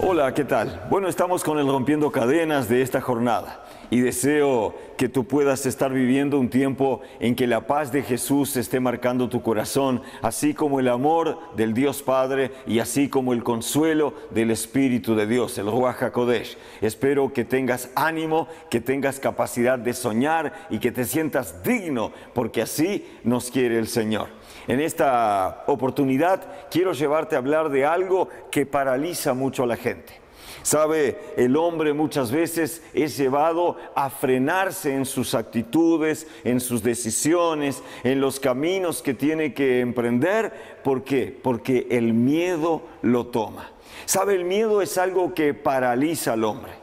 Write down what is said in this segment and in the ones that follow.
Hola, ¿qué tal? Bueno, estamos con el Rompiendo Cadenas de esta jornada y deseo que tú puedas estar viviendo un tiempo en que la paz de Jesús esté marcando tu corazón, así como el amor del Dios Padre y así como el consuelo del Espíritu de Dios, el Ruach HaKodesh. Espero que tengas ánimo, que tengas capacidad de soñar y que te sientas digno, porque así nos quiere el Señor. En esta oportunidad quiero llevarte a hablar de algo que paraliza mucho a la gente. Sabe, el hombre muchas veces es llevado a frenarse en sus actitudes, en sus decisiones, en los caminos que tiene que emprender. ¿Por qué? Porque el miedo lo toma. Sabe, el miedo es algo que paraliza al hombre.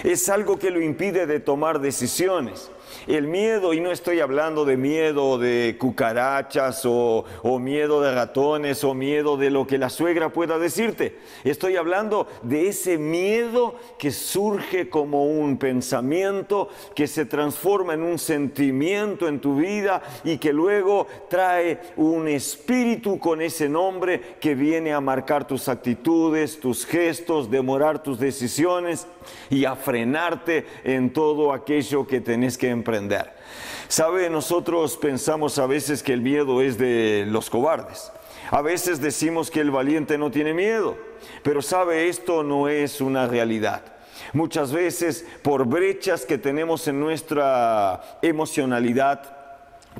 Es algo que lo impide de tomar decisiones. El miedo, y no estoy hablando de miedo de cucarachas o miedo de ratones o miedo de lo que la suegra pueda decirte. Estoy hablando de ese miedo que surge como un pensamiento, que se transforma en un sentimiento en tu vida y que luego trae un espíritu con ese nombre que viene a marcar tus actitudes, tus gestos, demorar tus decisiones y a frenarte en todo aquello que tenés que emprender. Sabe, nosotros pensamos a veces que el miedo es de los cobardes. A veces decimos que el valiente no tiene miedo, pero sabe, esto no es una realidad. Muchas veces por brechas que tenemos en nuestra emocionalidad,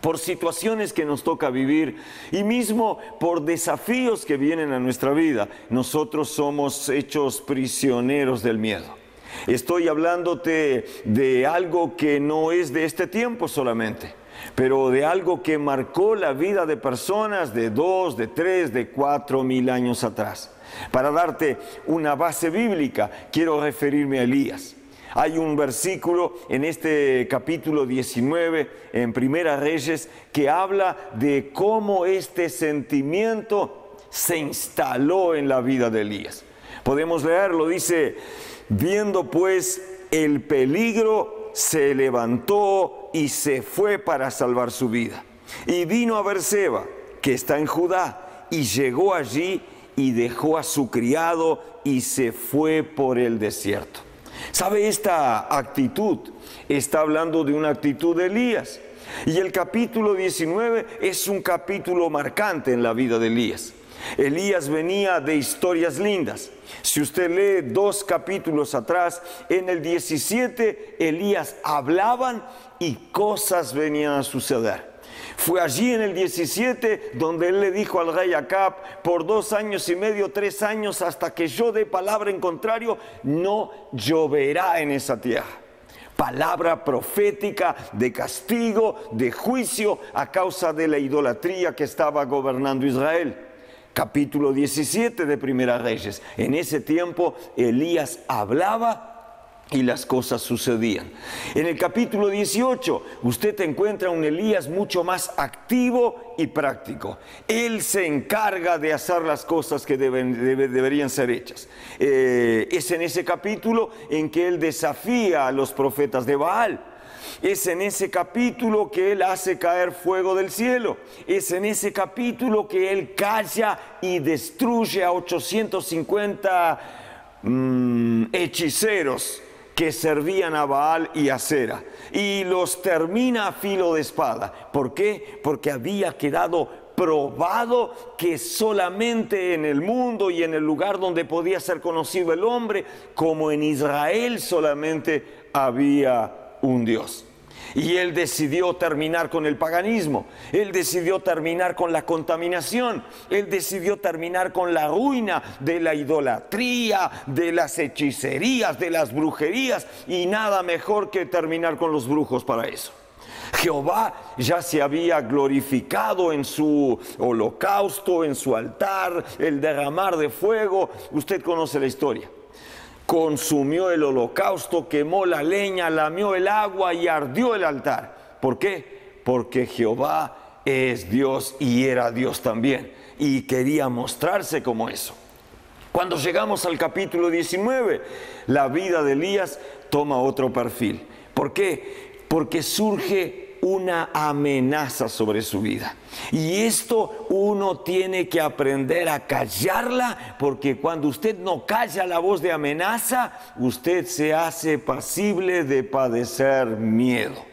por situaciones que nos toca vivir y mismo por desafíos que vienen a nuestra vida, nosotros somos hechos prisioneros del miedo. Estoy hablándote de algo que no es de este tiempo solamente, pero de algo que marcó la vida de personas de 2, de 3, de 4,000 años atrás. Para darte una base bíblica, quiero referirme a Elías. Hay un versículo en este capítulo 19, en Primera Reyes, que habla de cómo este sentimiento se instaló en la vida de Elías. Podemos leerlo, dice: viendo pues el peligro, se levantó y se fue para salvar su vida. Y vino a Berseba, que está en Judá, y llegó allí y dejó a su criado y se fue por el desierto. ¿Sabe? Esta actitud está hablando de una actitud de Elías. Y el capítulo 19 es un capítulo marcante en la vida de Elías. Elías venía de historias lindas. Si usted lee 2 capítulos atrás, en el 17, Elías hablaban y cosas venían a suceder. Fue allí en el 17 donde él le dijo al rey Acab: por 2 años y medio, 3 años, hasta que yo dé palabra en contrario, no lloverá en esa tierra. Palabra profética de castigo, de juicio a causa de la idolatría que estaba gobernando Israel. Capítulo 17 de Primera Reyes. En ese tiempo Elías hablaba y las cosas sucedían. En el capítulo 18 usted encuentra un Elías mucho más activo y práctico. Él se encarga de hacer las cosas que deberían ser hechas. Es en ese capítulo en que él desafía a los profetas de Baal. Es en ese capítulo que él hace caer fuego del cielo. Es en ese capítulo que él calla y destruye a 850 hechiceros que servían a Baal y a Acera. Y los termina a filo de espada. ¿Por qué? Porque había quedado probado que solamente en el mundo y en el lugar donde podía ser conocido el hombre, como en Israel, solamente había un Dios. Y él decidió terminar con el paganismo, él decidió terminar con la contaminación, él decidió terminar con la ruina de la idolatría, de las hechicerías, de las brujerías, y nada mejor que terminar con los brujos para eso. Jehová ya se había glorificado en su holocausto, en su altar, el derramar de fuego. Usted conoce la historia. Consumió el holocausto, quemó la leña, lamió el agua y ardió el altar. ¿Por qué? Porque Jehová es Dios y era Dios también, y quería mostrarse como eso. Cuando llegamos al capítulo 19, la vida de Elías toma otro perfil. ¿Por qué? Porque surge una amenaza sobre su vida. Y esto uno tiene que aprender a callarla, porque cuando usted no calla la voz de amenaza, usted se hace pasible de padecer miedo.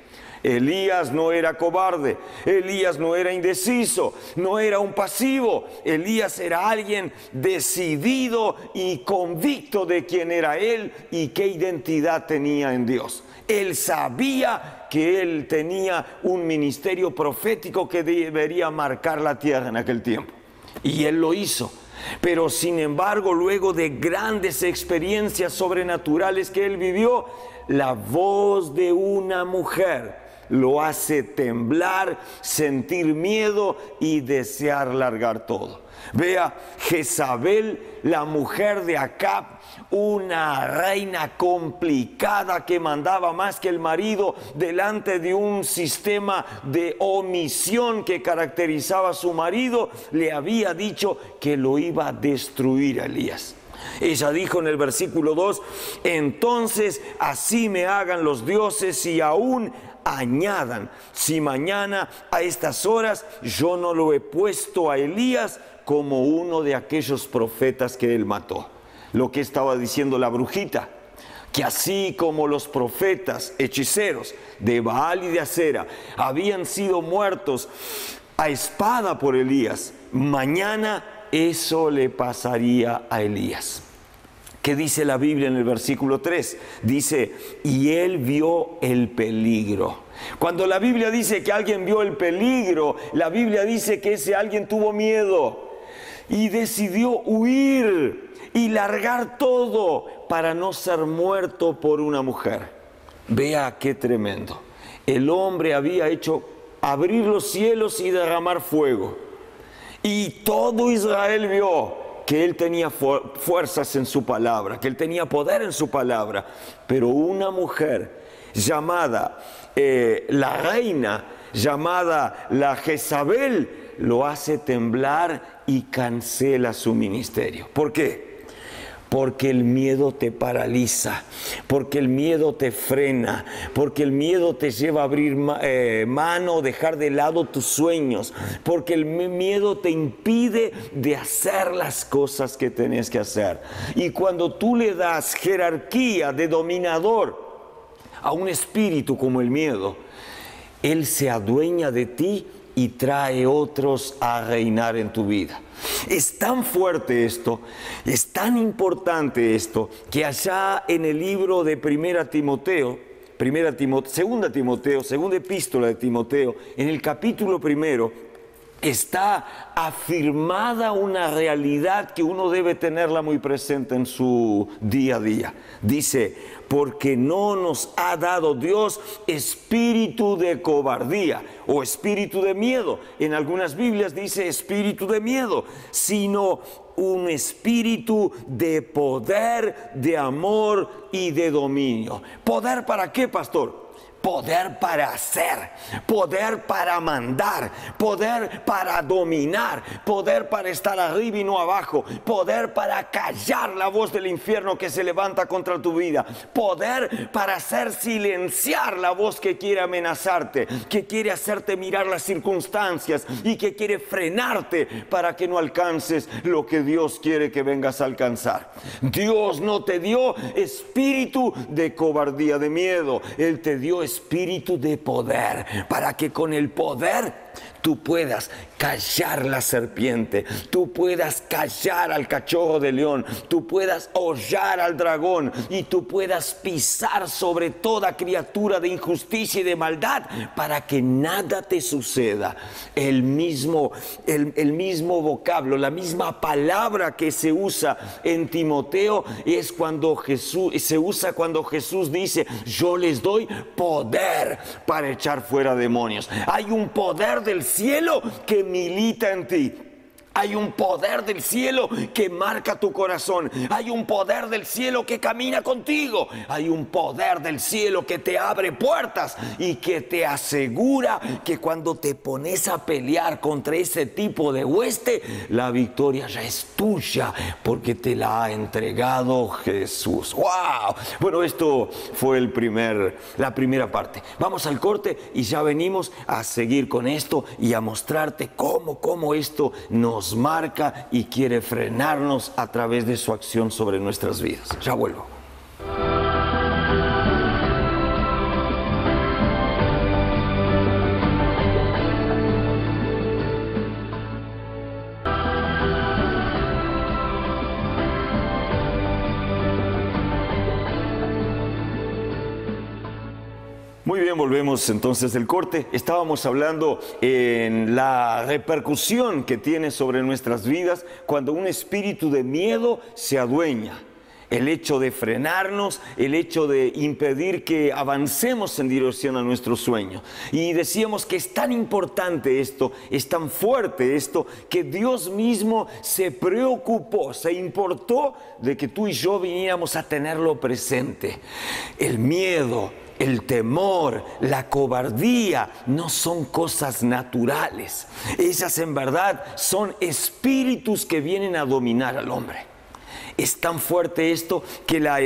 Elías no era cobarde, Elías no era indeciso, no era un pasivo. Elías era alguien decidido y convicto de quién era él y qué identidad tenía en Dios. Él sabía que él tenía un ministerio profético que debería marcar la tierra en aquel tiempo. Y él lo hizo. Pero sin embargo, luego de grandes experiencias sobrenaturales que él vivió, la voz de una mujer lo hace temblar, sentir miedo y desear largar todo. Vea, Jezabel, la mujer de Acab, una reina complicada que mandaba más que el marido delante de un sistema de omisión que caracterizaba a su marido, le había dicho que lo iba a destruir a Elías. Ella dijo en el versículo 2, entonces así me hagan los dioses y aún añadan, si mañana a estas horas yo no lo he puesto a Elías como uno de aquellos profetas que él mató. Lo que estaba diciendo la brujita, que así como los profetas hechiceros de Baal y de Acera habían sido muertos a espada por Elías, mañana eso le pasaría a Elías. ¿Qué dice la Biblia en el versículo 3? Dice, y él vio el peligro. Cuando la Biblia dice que alguien vio el peligro, la Biblia dice que ese alguien tuvo miedo y decidió huir y largar todo para no ser muerto por una mujer. Vea qué tremendo. El hombre había hecho abrir los cielos y derramar fuego. Y todo Israel vio que él tenía fuerzas en su palabra, que él tenía poder en su palabra. Pero una mujer llamada la reina, llamada la Jezabel, lo hace temblar y cancela su ministerio. ¿Por qué? Porque el miedo te paraliza, porque el miedo te frena, porque el miedo te lleva a abrir mano, dejar de lado tus sueños, porque el miedo te impide de hacer las cosas que tenés que hacer. Y cuando tú le das jerarquía de dominador a un espíritu como el miedo, él se adueña de ti y trae otros a reinar en tu vida. Es tan fuerte esto, es tan importante esto, que allá en el libro de segunda epístola de Timoteo, en el capítulo 1, está afirmada una realidad que uno debe tenerla muy presente en su día a día. Dice, porque no nos ha dado Dios espíritu de cobardía o espíritu de miedo. En algunas Biblias dice espíritu de miedo, sino un espíritu de poder, de amor y de dominio. ¿Poder para qué, pastor? Poder para hacer, poder para mandar, poder para dominar, poder para estar arriba y no abajo, poder para callar la voz del infierno que se levanta contra tu vida, poder para hacer silenciar la voz que quiere amenazarte, que quiere hacerte mirar las circunstancias y que quiere frenarte para que no alcances lo que Dios quiere que vengas a alcanzar. Dios no te dio espíritu de cobardía, de miedo. Él te dio espíritu de poder, para que con el poder tú puedas callar la serpiente, tú puedas callar al cachorro de león, tú puedas hollar al dragón y tú puedas pisar sobre toda criatura de injusticia y de maldad para que nada te suceda. El mismo vocablo, la misma palabra que se usa en Timoteo es cuando se usa cuando Jesús dice, yo les doy poder para echar fuera demonios. Hay un poder del cielo que milita en ti. Hay un poder del cielo que marca tu corazón. Hay un poder del cielo que camina contigo. Hay un poder del cielo que te abre puertas y que te asegura que cuando te pones a pelear contra ese tipo de hueste, la victoria ya es tuya porque te la ha entregado Jesús. ¡Wow! Bueno, esto fue la primera parte. Vamos al corte y ya venimos a seguir con esto y a mostrarte cómo esto nos marca y quiere frenarnos a través de su acción sobre nuestras vidas. Ya vuelvo. Muy bien, volvemos entonces del corte. Estábamos hablando en la repercusión que tiene sobre nuestras vidas cuando un espíritu de miedo se adueña. El hecho de frenarnos, el hecho de impedir que avancemos en dirección a nuestro sueño. Y decíamos que es tan importante esto, es tan fuerte esto, que Dios mismo se preocupó, se importó de que tú y yo viniéramos a tenerlo presente. El miedo, el temor, la cobardía no son cosas naturales. Ellas en verdad son espíritus que vienen a dominar al hombre. Es tan fuerte esto que la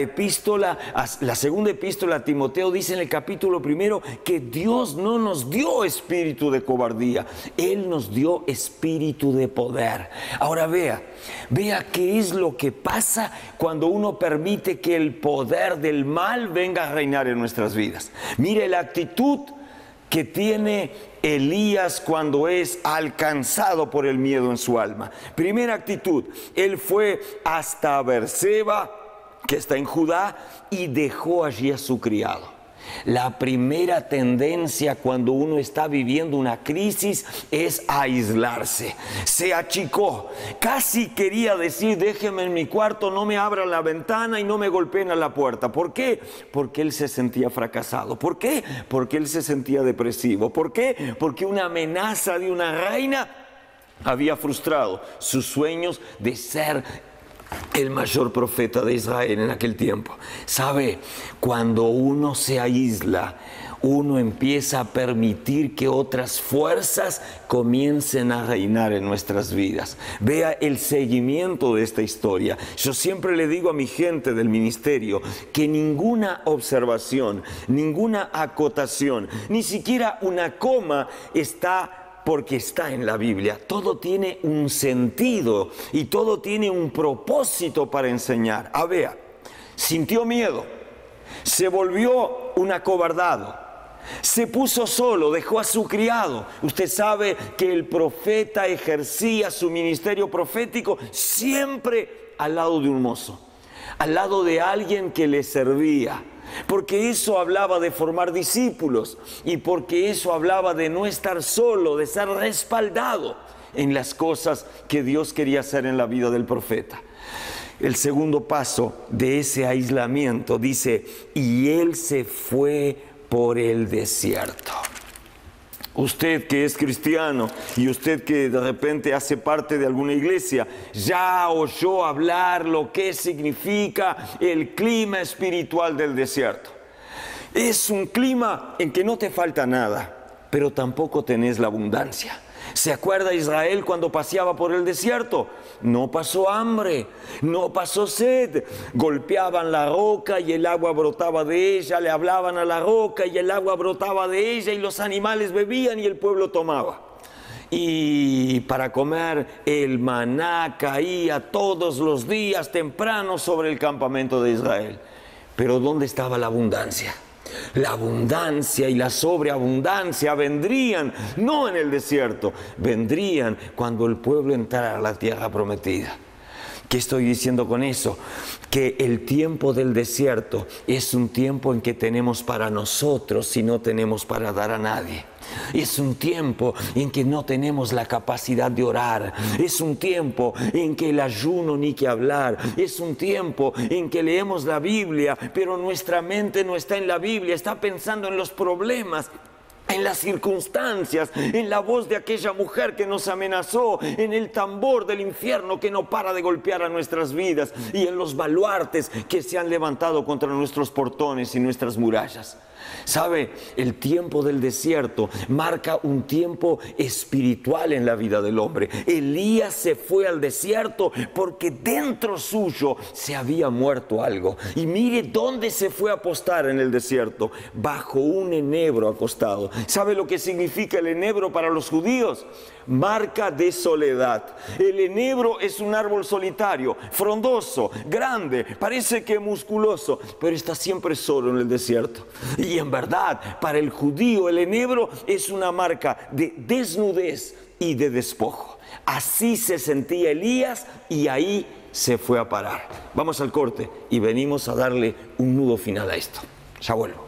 segunda epístola a Timoteo dice en el capítulo 1 que Dios no nos dio espíritu de cobardía, Él nos dio espíritu de poder. Ahora vea qué es lo que pasa cuando uno permite que el poder del mal venga a reinar en nuestras vidas. Mire la actitud que tiene Elías cuando es alcanzado por el miedo en su alma. Primera actitud, él fue hasta Beerseba, que está en Judá, y dejó allí a su criado. La primera tendencia cuando uno está viviendo una crisis es aislarse. Se achicó. Casi quería decir, déjeme en mi cuarto, no me abran la ventana y no me golpeen a la puerta. ¿Por qué? Porque él se sentía fracasado. ¿Por qué? Porque él se sentía depresivo. ¿Por qué? Porque una amenaza de una reina había frustrado sus sueños de ser el mayor profeta de Israel en aquel tiempo. ¿Sabe? Cuando uno se aísla, uno empieza a permitir que otras fuerzas comiencen a reinar en nuestras vidas. Vea el seguimiento de esta historia. Yo siempre le digo a mi gente del ministerio que ninguna observación, ninguna acotación, ni siquiera una coma está porque está en la Biblia. Todo tiene un sentido y todo tiene un propósito para enseñar. Vea, sintió miedo, se volvió un acobardado, se puso solo, dejó a su criado. Usted sabe que el profeta ejercía su ministerio profético siempre al lado de un mozo, al lado de alguien que le servía. Porque eso hablaba de formar discípulos y porque eso hablaba de no estar solo, de ser respaldado en las cosas que Dios quería hacer en la vida del profeta. El segundo paso de ese aislamiento dice, y él se fue por el desierto. Usted que es cristiano y usted que de repente hace parte de alguna iglesia, ya oyó hablar lo que significa el clima espiritual del desierto. Es un clima en que no te falta nada, pero tampoco tenés la abundancia. ¿Se acuerda Israel cuando paseaba por el desierto? No pasó hambre, no pasó sed. Golpeaban la roca y el agua brotaba de ella, le hablaban a la roca y el agua brotaba de ella y los animales bebían y el pueblo tomaba. Y para comer el maná caía todos los días temprano sobre el campamento de Israel. Pero ¿dónde estaba la abundancia? La abundancia y la sobreabundancia vendrían no en el desierto, vendrían cuando el pueblo entrara a la tierra prometida. ¿Qué estoy diciendo con eso? Que el tiempo del desierto es un tiempo en que tenemos para nosotros y no tenemos para dar a nadie. Es un tiempo en que no tenemos la capacidad de orar. Es un tiempo en que el ayuno ni que hablar. Es un tiempo en que leemos la Biblia, pero nuestra mente no está en la Biblia, está pensando en los problemas. en las circunstancias, en la voz de aquella mujer que nos amenazó, en el tambor del infierno que no para de golpear a nuestras vidas y en los baluartes que se han levantado contra nuestros portones y nuestras murallas. ¿Sabe? El tiempo del desierto marca un tiempo espiritual en la vida del hombre. Elías se fue al desierto porque dentro suyo se había muerto algo. Y mire dónde se fue a postar en el desierto, bajo un enebro acostado. ¿Sabe lo que significa el enebro para los judíos? Marca de soledad. El enebro es un árbol solitario, frondoso, grande, parece que musculoso, pero está siempre solo en el desierto. Y en verdad, para el judío el enebro es una marca de desnudez y de despojo. Así se sentía Elías y ahí se fue a parar. Vamos al corte y venimos a darle un nudo final a esto. Ya vuelvo.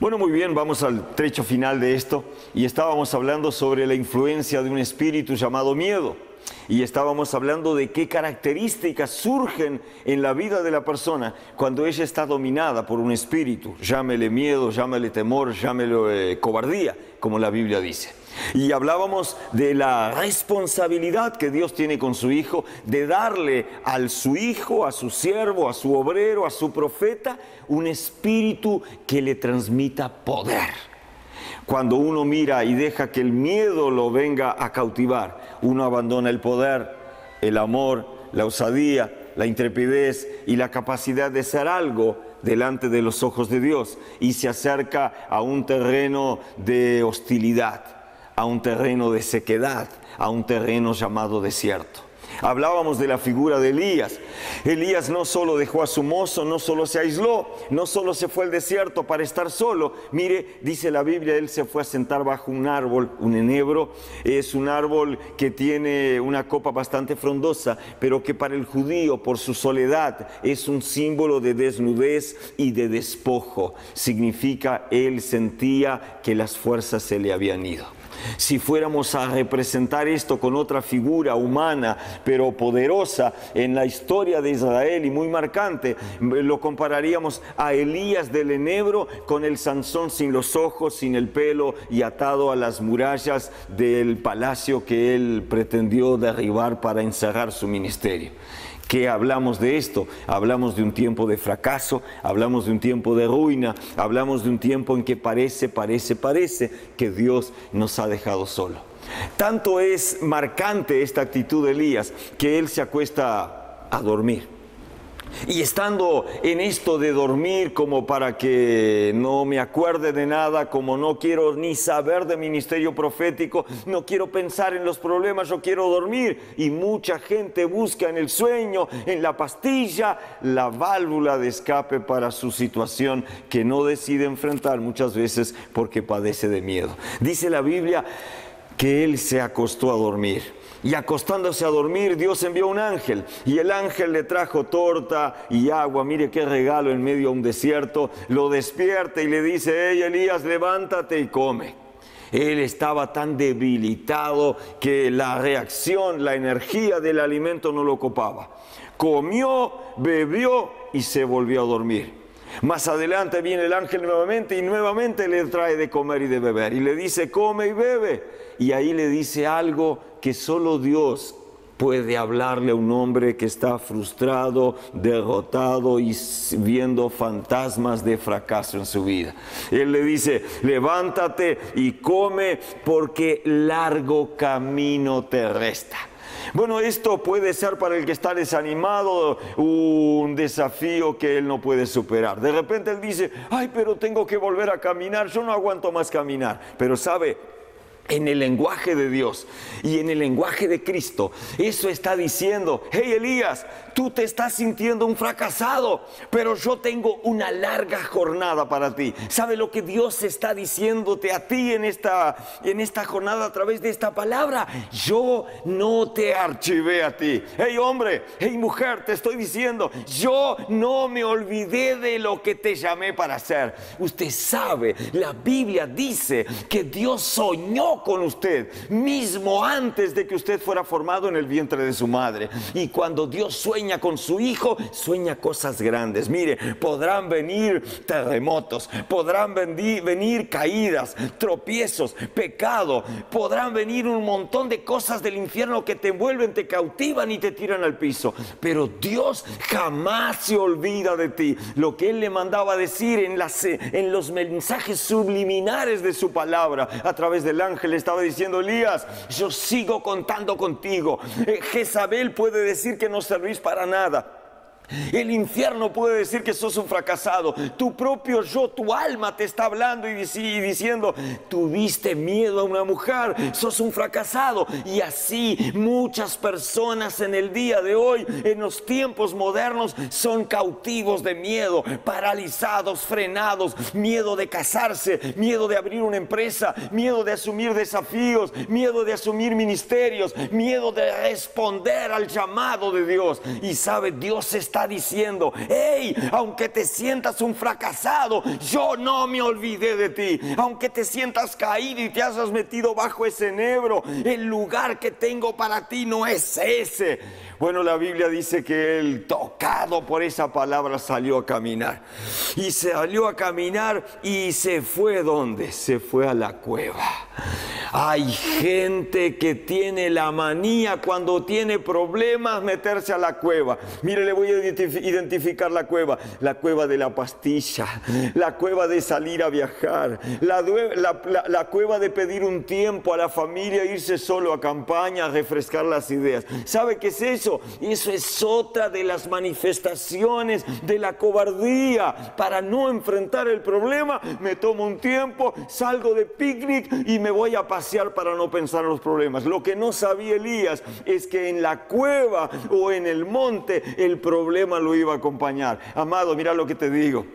Bueno, muy bien, vamos al trecho final de esto y estábamos hablando sobre la influencia de un espíritu llamado miedo y estábamos hablando de qué características surgen en la vida de la persona cuando ella está dominada por un espíritu, llámele miedo, llámele temor, llámele cobardía, como la Biblia dice. Y hablábamos de la responsabilidad que Dios tiene con su hijo, de darle a su hijo, a su siervo, a su obrero, a su profeta, un espíritu que le transmita poder. Cuando uno mira y deja que el miedo lo venga a cautivar, uno abandona el poder, el amor, la osadía, la intrepidez y la capacidad de hacer algo delante de los ojos de Dios y se acerca a un terreno de hostilidad, a un terreno de sequedad, a un terreno llamado desierto. Hablábamos de la figura de Elías. Elías no solo dejó a su mozo, no solo se aisló, no solo se fue al desierto para estar solo. Mire, dice la Biblia, él se fue a sentar bajo un árbol, un enebro. Es un árbol que tiene una copa bastante frondosa, pero que para el judío, por su soledad, es un símbolo de desnudez y de despojo. Significa, él sentía que las fuerzas se le habían ido. Si fuéramos a representar esto con otra figura humana, pero poderosa en la historia de Israel y muy marcante, lo compararíamos a Elías del enebro con el Sansón sin los ojos, sin el pelo y atado a las murallas del palacio que él pretendió derribar para encerrar su ministerio. ¿Qué hablamos de esto? Hablamos de un tiempo de fracaso, hablamos de un tiempo de ruina, hablamos de un tiempo en que parece que Dios nos ha dejado solo. Tanto es marcante esta actitud de Elías que él se acuesta a dormir. Y estando en esto de dormir como para que no me acuerde de nada, como no quiero ni saber de ministerio profético, no quiero pensar en los problemas, yo quiero dormir. Y mucha gente busca en el sueño, en la pastilla, la válvula de escape para su situación que no decide enfrentar muchas veces porque padece de miedo. Dice la Biblia que él se acostó a dormir. Y acostándose a dormir, Dios envió un ángel. Y el ángel le trajo torta y agua. Mire qué regalo en medio de un desierto. Lo despierta y le dice: hey Elías, levántate y come. Él estaba tan debilitado que la reacción, la energía del alimento no lo copaba. Comió, bebió y se volvió a dormir. Más adelante viene el ángel nuevamente y nuevamente le trae de comer y de beber. Y le dice: come y bebe. Y ahí le dice algo que solo Dios puede hablarle a un hombre que está frustrado, derrotado y viendo fantasmas de fracaso en su vida. Él le dice: levántate y come porque largo camino te resta. Bueno, esto puede ser para el que está desanimado un desafío que él no puede superar. De repente él dice: ay, pero tengo que volver a caminar, yo no aguanto más caminar. Pero sabe, En el lenguaje de Dios y en el lenguaje de Cristo, eso está diciendo: hey Elías, tú te estás sintiendo un fracasado, pero yo tengo una larga jornada para ti. ¿Sabe lo que Dios está diciéndote a ti en esta jornada a través de esta palabra? Yo no te archivé a ti. Hey hombre, hey mujer, te estoy diciendo, yo no me olvidé de lo que te llamé para hacer. Usted sabe, la Biblia dice que Dios soñó con usted mismo antes de que usted fuera formado en el vientre de su madre. Y cuando Dios sueña con su hijo, sueña cosas grandes. Mire, podrán venir terremotos, podrán venir caídas, tropiezos, pecado, podrán venir un montón de cosas del infierno que te envuelven, te cautivan y te tiran al piso. Pero Dios jamás se olvida de ti. Lo que Él le mandaba decir en los mensajes subliminares de su palabra a través del ángel, estaba diciendo: Elías, yo sigo contando contigo. Jezabel puede decir que no servís para nada. El infierno puede decir que sos un fracasado. Tu propio yo, tu alma te está hablando y diciendo: tuviste miedo a una mujer, sos un fracasado. Y así muchas personas en el día de hoy, en los tiempos modernos, son cautivos de miedo, paralizados, frenados, miedo de casarse, miedo de abrir una empresa, miedo de asumir desafíos, miedo de asumir ministerios, miedo de responder al llamado de Dios. Y sabe, Dios está diciendo: hey, aunque te sientas un fracasado, yo no me olvidé de ti. Aunque te sientas caído y te hayas metido bajo ese enebro, el lugar que tengo para ti no es ese. Bueno, la Biblia dice que él, tocado por esa palabra, salió a caminar. Y salió a caminar y se fue, ¿dónde? Se fue a la cueva. Hay gente que tiene la manía, cuando tiene problemas, meterse a la cueva. Mire, le voy a identificar la cueva de la pastilla, la cueva de salir a viajar, la cueva de pedir un tiempo a la familia, irse solo a campaña, a refrescar las ideas. ¿Sabe qué es eso? Eso es otra de las manifestaciones de la cobardía. Para no enfrentar el problema, me tomo un tiempo, salgo de picnic y me voy a pasear para no pensar en los problemas. Lo que no sabía Elías es que en la cueva o en el monte el problema lo iba a acompañar. Amado, mira lo que te digo.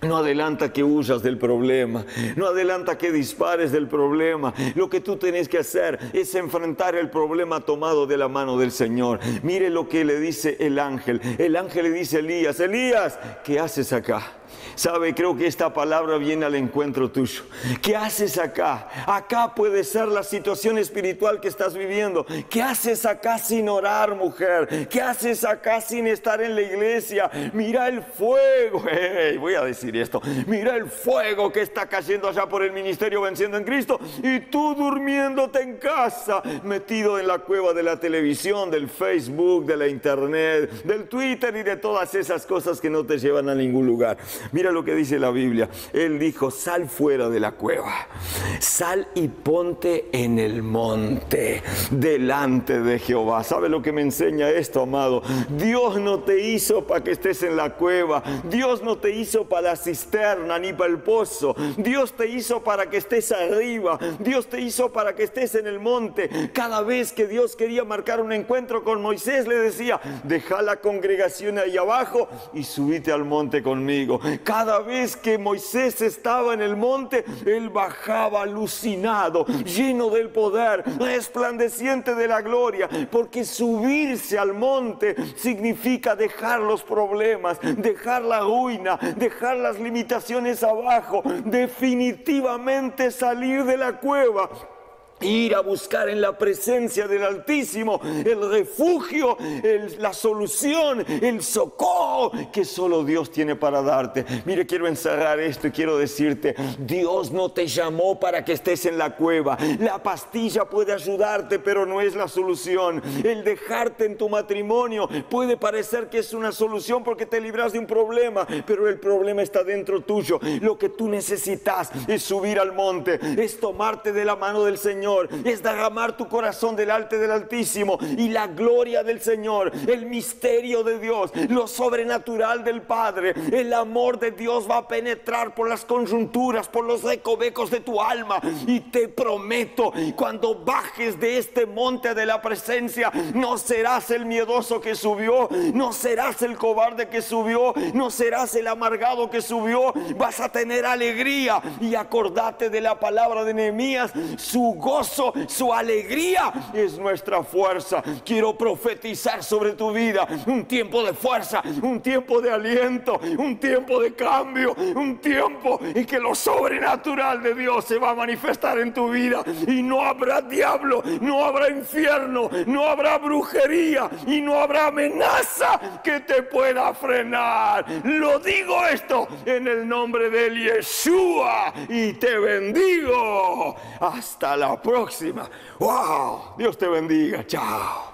No adelanta que huyas del problema, no adelanta que dispares del problema. Lo que tú tienes que hacer es enfrentar el problema tomado de la mano del Señor. Mire lo que le dice el ángel. El ángel le dice a Elías: Elías, ¿qué haces acá? ¿Sabe? Creo que esta palabra viene al encuentro tuyo. ¿Qué haces acá? Acá puede ser la situación espiritual que estás viviendo. ¿Qué haces acá sin orar, mujer? ¿Qué haces acá sin estar en la iglesia? Mira el fuego. Hey, voy a decir esto. Mira el fuego que está cayendo allá por el ministerio Venciendo en Cristo. Y tú durmiéndote en casa, metido en la cueva de la televisión, del Facebook, de la internet, del Twitter y de todas esas cosas que no te llevan a ningún lugar. Mira lo que dice la Biblia. Él dijo: sal fuera de la cueva, sal y ponte en el monte delante de Jehová. ¿Sabe lo que me enseña esto, amado? Dios no te hizo para que estés en la cueva. Dios no te hizo para la cisterna ni para el pozo. Dios te hizo para que estés arriba. Dios te hizo para que estés en el monte. Cada vez que Dios quería marcar un encuentro con Moisés, le decía: deja la congregación ahí abajo y subite al monte conmigo. Cada vez que Moisés estaba en el monte, él bajaba alucinado, lleno del poder, resplandeciente de la gloria, porque subirse al monte significa dejar los problemas, dejar la ruina, dejar las limitaciones abajo, definitivamente salir de la cueva. Ir a buscar en la presencia del Altísimo el refugio, la solución, el socorro que solo Dios tiene para darte. Mire, quiero encerrar esto y quiero decirte: Dios no te llamó para que estés en la cueva. La pastilla puede ayudarte, pero no es la solución. El dejarte en tu matrimonio puede parecer que es una solución porque te libras de un problema, pero el problema está dentro tuyo. Lo que tú necesitas es subir al monte, es tomarte de la mano del Señor Señor es derramar tu corazón delante del Altísimo, y la gloria del Señor, el misterio de Dios, lo sobrenatural del Padre, el amor de Dios va a penetrar por las coyunturas, por los recovecos de tu alma. Y te prometo, cuando bajes de este monte de la presencia, no serás el miedoso que subió, no serás el cobarde que subió, no serás el amargado que subió. Vas a tener alegría. Y acordate de la palabra de Nehemías: su gozo, su alegría es nuestra fuerza. Quiero profetizar sobre tu vida un tiempo de fuerza, un tiempo de aliento, un tiempo de cambio, un tiempo en que lo sobrenatural de Dios se va a manifestar en tu vida, y no habrá diablo, no habrá infierno, no habrá brujería y no habrá amenaza que te pueda frenar. Lo digo esto en el nombre de Yeshua, y te bendigo. Hasta la próxima. Wow, Dios te bendiga. Chao.